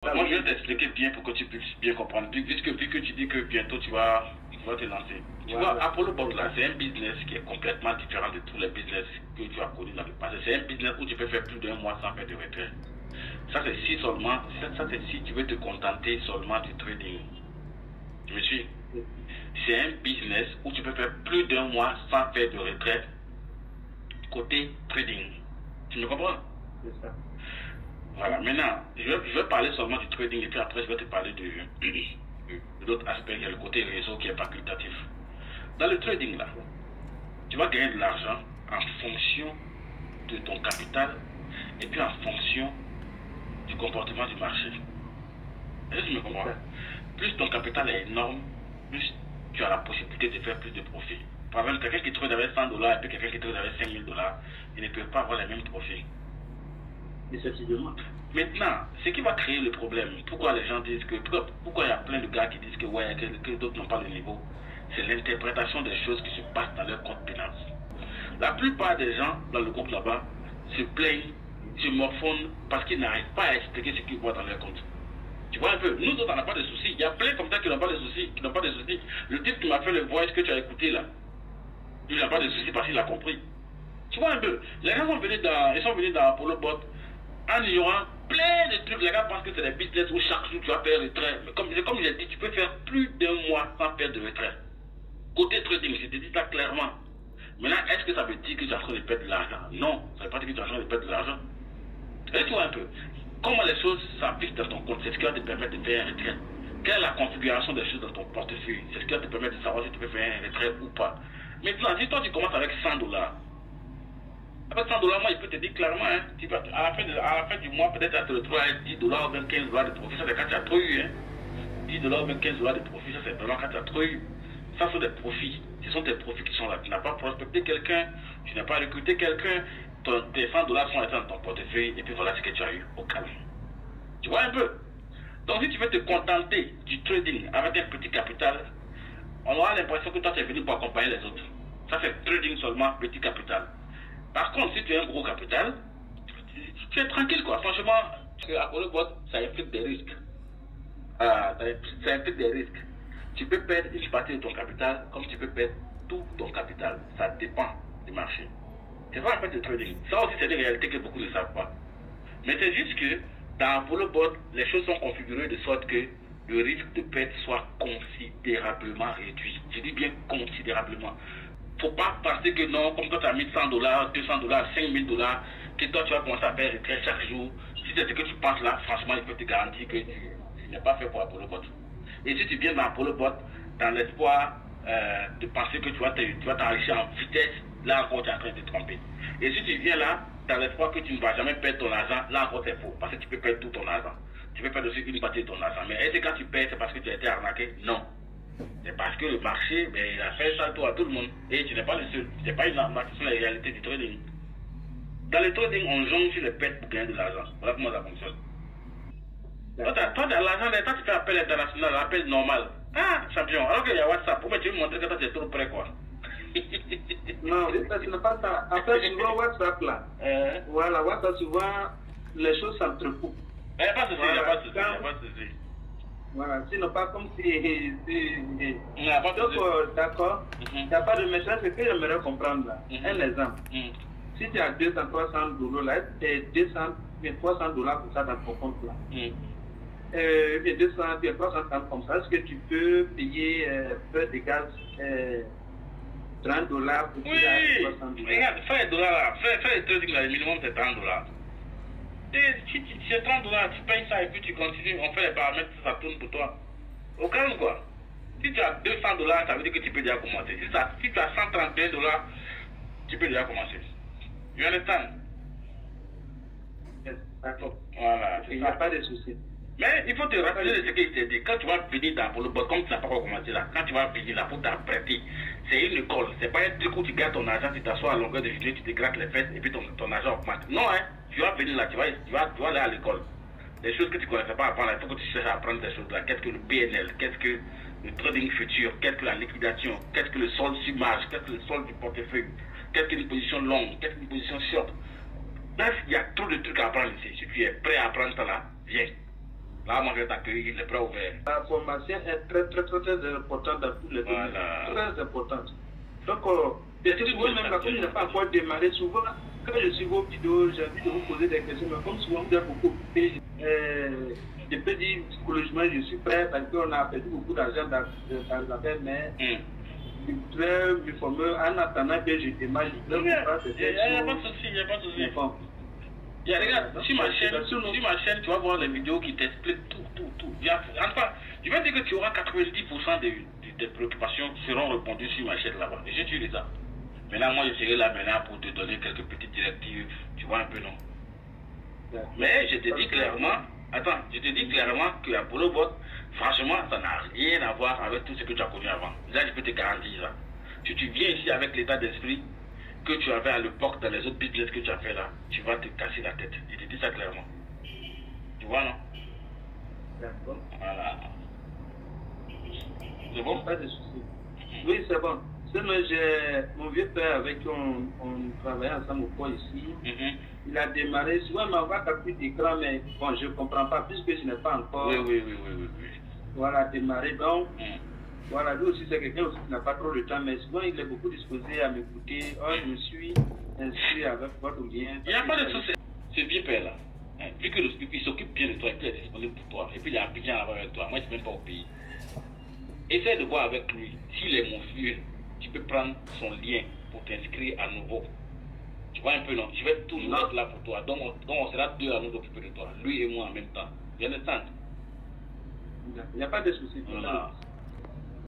Moi, je vais t'expliquer bien pour que tu puisses bien comprendre. Vu que tu dis que bientôt tu vas te lancer. Tu vois, Apollo Bot, là, c'est un business qui est complètement différent de tous les business que tu as connus dans le passé. C'est un business où tu peux faire plus d'un mois sans faire de retrait. Ça, c'est si seulement, ça, c'est si tu veux te contenter seulement du trading. Tu me suis? C'est un business où tu peux faire plus d'un mois sans faire de retrait côté trading. Tu me comprends? C'est ça. Voilà, maintenant, je vais parler seulement du trading et puis après je vais te parler de l'autre aspect, il y a le côté réseau qui est facultatif. Dans le trading là, tu vas gagner de l'argent en fonction de ton capital et puis en fonction du comportement du marché. Est-ce que tu me comprends? Plus ton capital est énorme, plus tu as la possibilité de faire plus de profit. Par exemple, quelqu'un qui trade avec $100 et puis quelqu'un qui trade avec $5000, ils ne peuvent pas avoir les mêmes profits. Effectivement. Maintenant, ce qui va créer le problème, pourquoi les gens disent que, pourquoi il y a plein de gars qui disent que ouais, que d'autres n'ont pas le niveau, c'est l'interprétation des choses qui se passent dans leur compte finance. La plupart des gens dans le groupe là-bas se plaignent, se morfondent parce qu'ils n'arrivent pas à expliquer ce qu'ils voient dans leur compte. Tu vois un peu, nous autres on n'a pas de soucis, il y a plein comme ça qui n'ont pas de soucis, Le type qui m'a fait le voice que tu as écouté là, il n'a pas de soucis parce qu'il a compris. Tu vois un peu, les gens ils sont venus dans Apollo Bot en ignorant plein de trucs. Les gars pensent que c'est des business où chaque jour tu vas faire retrait. Mais comme je l'ai dit, tu peux faire plus d'un mois sans faire de retrait. Côté trading, je te dis ça clairement. Maintenant, est-ce que ça veut dire que tu es en train de perdre de l'argent? Non, ça ne veut pas dire que tu es en train de perdre de l'argent. Et tu vois un peu, comment les choses s'appliquent dans ton compte, c'est ce qui va te permettre de faire un retrait. Quelle est la configuration des choses dans ton portefeuille? C'est ce qui va te permettre de savoir si tu peux faire un retrait ou pas. Maintenant, si toi tu commences avec $100, avec $100, moi, il peut te dire clairement, hein, tu vas, à la fin du mois, peut-être tu te retrouves avec $10 ou même $15 de profit. Ça, c'est quand tu as trop eu. Hein. $10 ou même $15 de profit, ça, c'est vraiment quand tu as trop eu. Ça, sont des profits. Ce sont tes profits qui sont là. Tu n'as pas prospecté quelqu'un, tu n'as pas recruté quelqu'un, tes $100 sont restés dans ton portefeuille, et puis voilà ce que tu as eu au calme. Tu vois un peu? Donc, si tu veux te contenter du trading avec un petit capital, on aura l'impression que toi, tu es venu pour accompagner les autres. Ça, c'est trading seulement, petit capital. Par contre, si tu as un gros capital, tu es tranquille quoi. Franchement, Apollo Bot, ça implique des risques. Ça implique des risques. Tu peux perdre une partie de ton capital comme tu peux perdre tout ton capital. Ça dépend du marché. C'est pas en fait le trading. Ça aussi, c'est une réalité que beaucoup ne savent pas. Mais c'est juste que dans Apollo Bot, les choses sont configurées de sorte que le risque de perte soit considérablement réduit. Je dis bien considérablement. Faut pas penser que non, comme toi tu as mis $100, $200, $5000, que toi tu vas commencer à faire retrait chaque jour. Si c'est ce que tu penses là, franchement, il peut te garantir que tu n'es pas fait pour Apollo Bot. Et si tu viens dans Apollo Bot, dans l'espoir de penser que tu vas t'enrichir en vitesse, là encore tu es en train de te tromper. Et si tu viens là, dans l'espoir que tu ne vas jamais perdre ton argent, là encore c'est faux, parce que tu peux perdre tout ton argent. Tu peux perdre aussi une partie de ton argent. Mais est-ce que quand tu perds, c'est parce que tu as été arnaqué? Non. C'est parce que le marché, il a fait ça à tout le monde. Et tu n'es pas le seul. Ce n'est pas une arnaque, ce sont les réalités du trading. Dans le trading, on jongle sur les pertes pour gagner de l'argent. Voilà comment ça fonctionne. Toi, tu as l'argent, toi, tu fais appel international, appel normal. Ah, champion. Alors qu'il y a WhatsApp, pourquoi tu veux montrer que toi, tu es trop près, quoi? Non, ce n'est pas ça. Après, tu vois WhatsApp là. Voilà, WhatsApp, tu vois, les choses s'entrecoupent. Il n'y a pas de souci, il n'y a pas de souci, il n'y a pas de souci. Voilà, sinon pas comme si... Donc, d'accord, il n'y a pas de message, ce que j'aimerais comprendre là. Un exemple. Si tu as $200, $300 là, et $200, $300 comme ça dans ton compte là. Et 200, 300 comme ça, est-ce que tu peux payer peu de gaz $30 pour oui, regarde, fais les dollars là, fais les trading là, le minimum c'est $30. Si c'est $30, tu payes ça et puis tu continues, on fait les paramètres, ça tourne pour toi. Au calme quoi. Si tu as $200, ça veut dire que tu peux déjà commencer. Si tu as $131, tu peux déjà commencer. You understand? D'accord. Voilà, il n'y a pas de souci. Mais il faut te rappeler de ce qu'il t'a dit. Quand tu vas venir dans Apollo Bot, comme tu n'as pas encore commencé là, quand tu vas venir là pour t'apprêter, c'est une école. C'est pas un truc où tu gardes ton argent, tu t'assois à longueur de journée, tu te grattes les fesses et puis ton argent augmente. Non, hein. Tu vas venir là, tu vas aller à l'école. Des choses que tu ne connaissais pas apprendre, il faut que tu cherches à apprendre ces choses-là. Qu'est-ce que le PNL? Qu'est-ce que le trading futur? Qu'est-ce que la liquidation? Qu'est-ce que le solde sur marge? Qu'est-ce que le solde du portefeuille? Qu'est-ce qu'une position longue? Qu'est-ce qu'une position short? Bref, il y a trop de trucs à apprendre ici. Si tu es prêt à apprendre ça là, viens. Là, moi, je vais t'accueillir les bras ouverts. La formation est très importante dans tous les domaines. Très importante. Donc, même la commune n'a pas encore démarré. Souvent, quand je suis vos vidéos, j'ai envie de vous poser des questions, mais comme souvent vous êtes beaucoup occupé, je peux dire psychologiquement, je suis prêt parce qu'on a perdu beaucoup d'argent dans l'affaire, mais je voudrais me former en attendant que je démarre. Il n'y a pas de souci, il n'y a pas de souci. Regarde, sur ma chaîne, tu vas voir les vidéos qui t'expliquent tout. Enfin, je vais dire que tu auras 90% des préoccupations qui seront répondues sur ma chaîne là-bas. Et je suis ça. Maintenant, moi, je serai là maintenant pour te donner quelques petites directives. Tu vois un peu, non? Mais je te dis clairement, que la Polobot, franchement, ça n'a rien à voir avec tout ce que tu as connu avant. Là, je peux te garantir ça. Si tu viens ici avec l'état d'esprit que tu avais à l'époque dans les autres business que tu as fait là, tu vas te casser la tête. Je te dis ça clairement. Tu vois, non? D'accord. Voilà. C'est bon? Pas de souci. Oui, c'est bon. Sinon, j'ai mon vieux père avec qui on travaillait ensemble au port ici. Il a démarré. Souvent, il m'envoie un peu d'écran, mais bon, je ne comprends pas puisque je n'ai pas encore. Oui. Voilà, démarré. Donc, voilà, lui aussi, c'est quelqu'un qui n'a pas trop de temps, mais souvent, il est beaucoup disposé à m'écouter. Oh, je me suis inscrit avec votre lien. Il n'y a pas de souci. Ce vieux père-là, vu qu'il s'occupe bien de toi, il est disponible pour toi, et puis il est Abidjan là-bas avec toi. Moi, je ne suis même pas au pays. Essaye de voir avec lui. S'il est mon vieux, tu peux prendre son lien pour t'inscrire à nouveau. Tu vois un peu, non? Je vais toujours être là pour toi. Donc on sera deux à nous occuper de toi. Lui et moi en même temps. Bien entendu. Il n'y a pas de souci. Voilà.